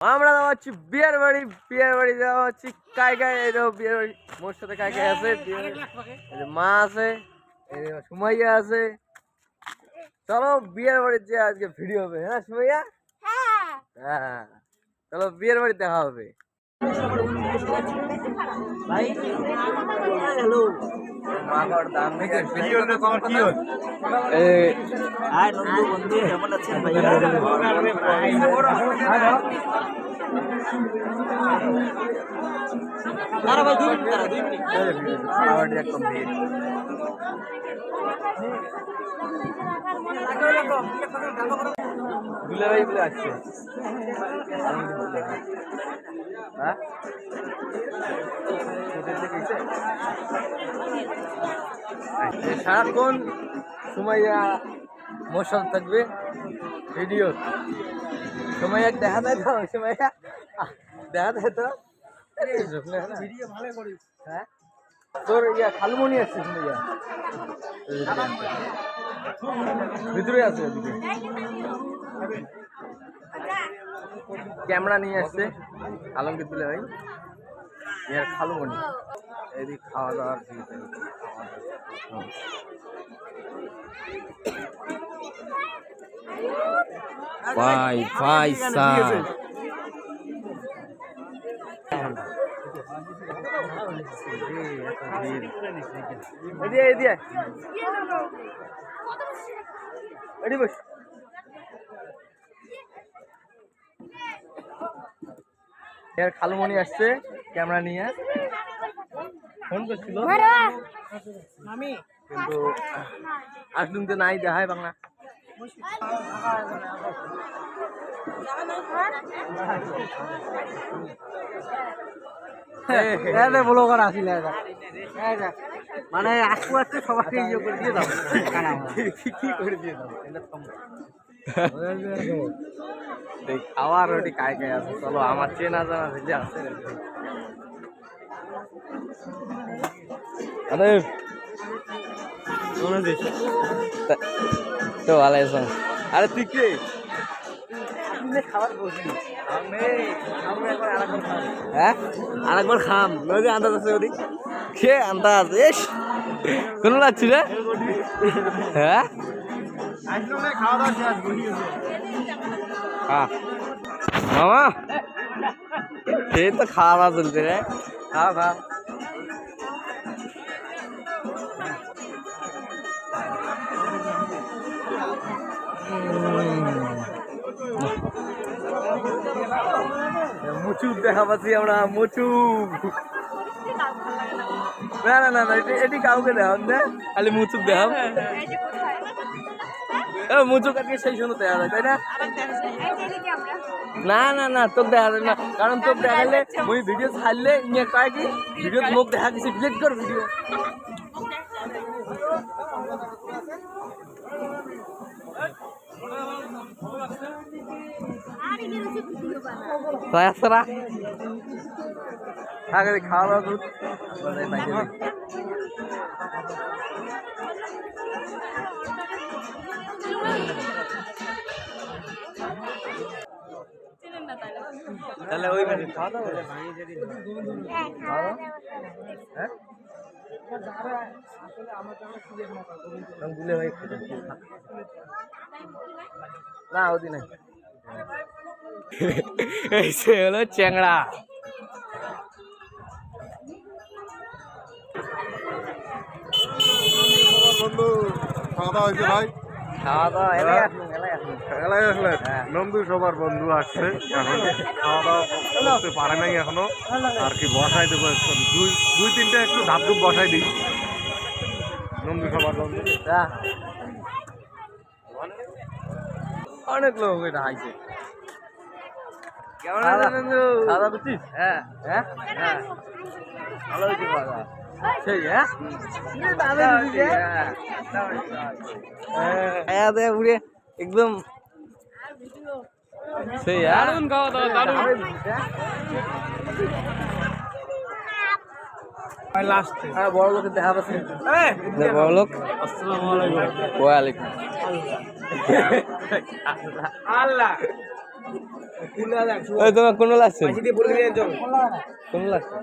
আমরা যাচ্ছি বিয়ের বাড়ি যাওয়া হচ্ছে কায় এই বিয়ের বাড়ি মোর সাথে কায় আছে মা আছে সুমাইয়া আছে। চলো বিয়ের বাড়ির যে আজকে ভিডিও হবে। হ্যাঁ সুমাইয়া, হ্যাঁ চলো বিয়ের বাড়ি দেখা হবে। মাকড় দাম দুলাভাই বলে আসছে। হ্যাঁ সারাক্ষণ সুমাইয়া মোর সাথে থাকবে ভিডিও। সুমাইয়া দেখা দেয় তো, সুমাইয়া দেখা দেয় তো হ্যাঁ তোর ইয়া খালুমনি আসছে সুমাইয়া ভিতরে আছে ওদিকে ক্যামেরা নিয়ে আসছে আলমগীর দুলে ভাই ইয়ার খালুমনি। এদিকে খাওয়া দাওয়ার ভাই ভাই খালুমনি আসছে ক্যামেরা নিয়ে ফোন করছিল কিন্তু আসলুম তো নাই দেখায় বাংলা। ব্লগার আসিল মানে আসু আসতে সবাইকে ইয়ে করে দিয়ে দাও কি করে দিয়ে দাও খাওয়ার ওটি কায় কায় আছে। চলো আমার চেনা জানা যে আছে আরে তো ভালো আছো? আরে তুই কে খাবার বসবি? হ্যাঁ আরেকবার খাম নদী আন্দাজ আছে ওদি সে আন্দাজ এস কোনো লাগছি রে। হ্যাঁ মামা সে তো খাওয়া দাওয়া চলছে রে। খাও খাও মুচুক দেখা পাচ্ছি আমরা মুচুক। না না না না এটি কাউকে দেখান না খালি মুচুক দেখাম। মুচুক আজকে সেই সময় দেখা যায় তাই না? না না না তোর দেখা যাবে না কারণ তোর দেখালে ওই ভিডিও ছাড়লে ইয়ে কয় কি ভিডিও মুখ দেখা কিছু ডিলিট কর ভিডিও। খাওয়া দাওয়া দুধ তাহলে ওই খাওয়া দাওয়া হ্যাঁ না ওদিন হলো চ্যাংড়া। খাওয়া দাওয়া হয়েছে ভাই? খাওয়া দাওয়া এলাকায় আসলে নন্দু সবার বন্ধু আসছে এখন খাওয়া দাওয়া করতে পারে নাই এখনো আর কি বসাই দেবো দুই তিনটা একটু ধাপ ধুপ বসাই দিই। নন্দু সবার বন্ধু অনেক লোক এটা হাইছে। কেমন আছে নন্দু? খাওয়া দাওয়া করছিস? হ্যাঁ হ্যাঁ হ্যাঁ ভালো হয়েছে খাওয়া দাওয়া সেই হ্যাঁ উড়ে একদম সেই দারুণ খাওয়া দাওয়া দারুণ। বড় লোকের দেখা পাচ্ছে বড় লোক। আসসালামু আলাইকুম। ওয়ালাইকুম আল্লাহ ওই তোমার কোন লাগছে কোন লাগছে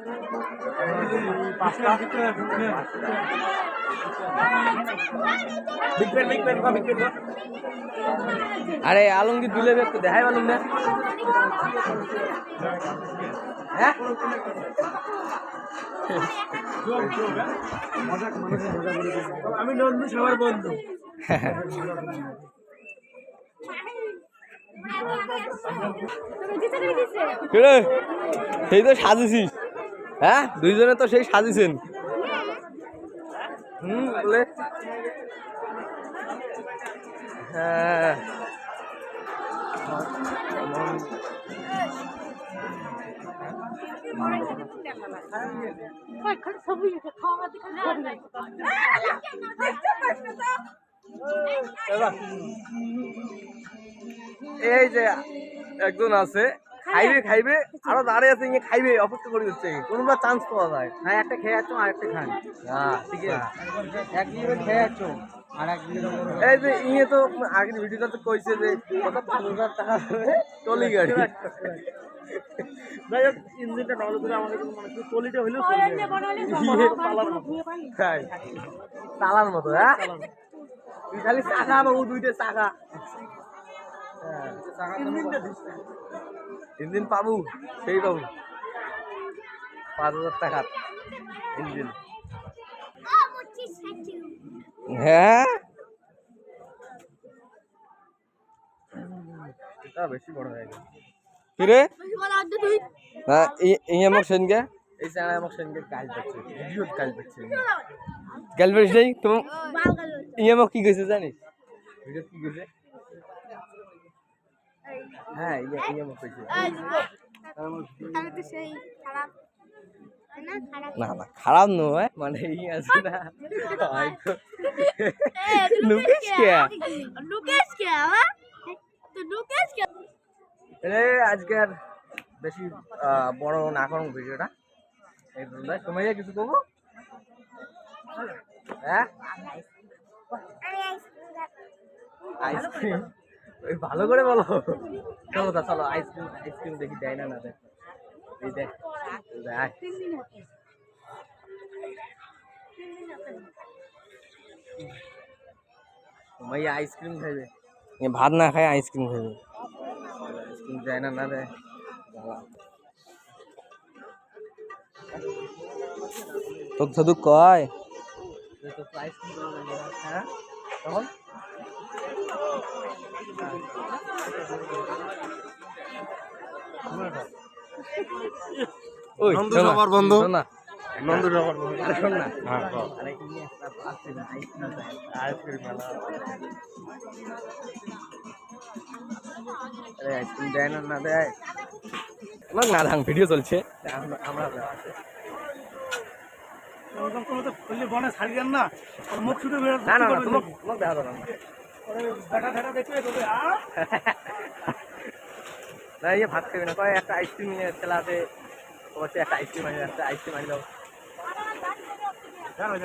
আরে আলমগীর দুলে একটু দেখাই আলম না হ্যাঁ আমি নন্দু সবার বন্ধু সেই তো সাজিছিস হ্যাঁ দুইজনে তো সেই সাজিছেন বলে হ্যাঁ এই যে একজন আছে খাইবে খাইবে আরো দাঁড়িয়ে আছে ইয়ে খাইবে অপেক্ষা করে দিচ্ছে কোনোবার চান্স পাওয়া যায় না একটা খেয়ে যাচ্ছ আর একটা খান হ্যাঁ ঠিক আছে এক লিটার খেয়ে যাচ্ছ আর এক লিটার এই যে ইয়ে তো আগের ভিডিওটা তো কইছে যে কত 5,000 টাকা টলি গাড়ি যাই হোক ইঞ্জিনটা নলে ধরে আমাকে মানে কোয়ালিটি হইলেও তালার মতো হ্যাঁ তুই খালি চাকা বাবু দুইটা চাকা ইঞ্জিন পাবো সেই পাবো 5,000 টাকা ইঞ্জিন হ্যাঁ এটা বেশি বড় হয়ে গেল কিরে আমার সেনকে এই চ্যানেল আমার সেনকে কাজ করছে ভিডিও কাজ করছে কাল বেশ নেই তো আমার কি কইছে জানিস ভিডিও কি কইছে হ্যাঁ আমার কইছে না না খারাপ নয় মানে এই আছে না হয়তো লুকেশ কে আজকের বেশি বড় না করুন ভিডিওটা এই সময় কিছু করবো হ্যাঁ আইসক্রিম ওই ভালো করে বলো চলো তা চলো আইসক্রিম আইসক্রিম দেখি দেয় না দেখ এই দেখ ভাইয়া আইসক্রিম খাইবে ভাত না খায় আইসক্রিম খাইবে আইসক্রিম দেয় না দেয় তোকে শুধু কয় হ্যাঁ তখন নন্দু সবার বন্ধু না নন্দু সবার বন্ধু শোন না হ্যাঁ আইসক্রিম দেয় না দেয় আমার না ধাং ভিডিও চলছে আমরা বনে ছাড়িয়েন না মুখ শুধু না না তোমাকে দেখা যাবে না ইয়ে ভাত খাবি না কয় একটা আইসক্রিম নিয়ে খেলাতে অবশ্যই একটা আইসক্রিম আনি একটা আইসক্রিম আনি দাও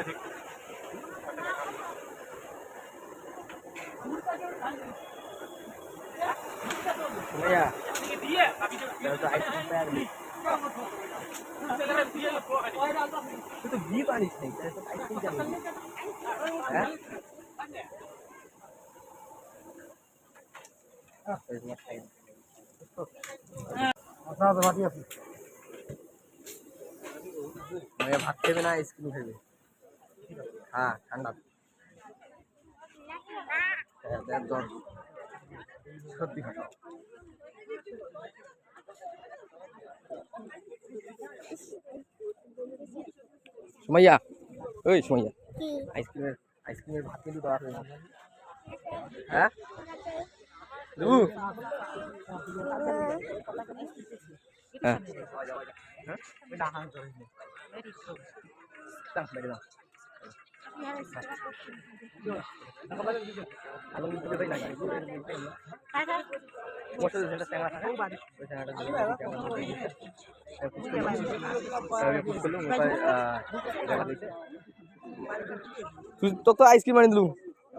ঠিক তুই তো বিয়ে পারিস নাই আইসক্রিম জানি হ্যাঁ ভাত খাবে না আইসক্রিম খাবে হ্যাঁ ঠান্ডা সত্যি খাটা সুমাইয়া ওই সুমাইয়া আইসক্রিমের ভাত কিন্তু দেওয়া হবে না হ্যাঁ দেবু হ্যাঁ তো আইসক্রিম আনি দিলু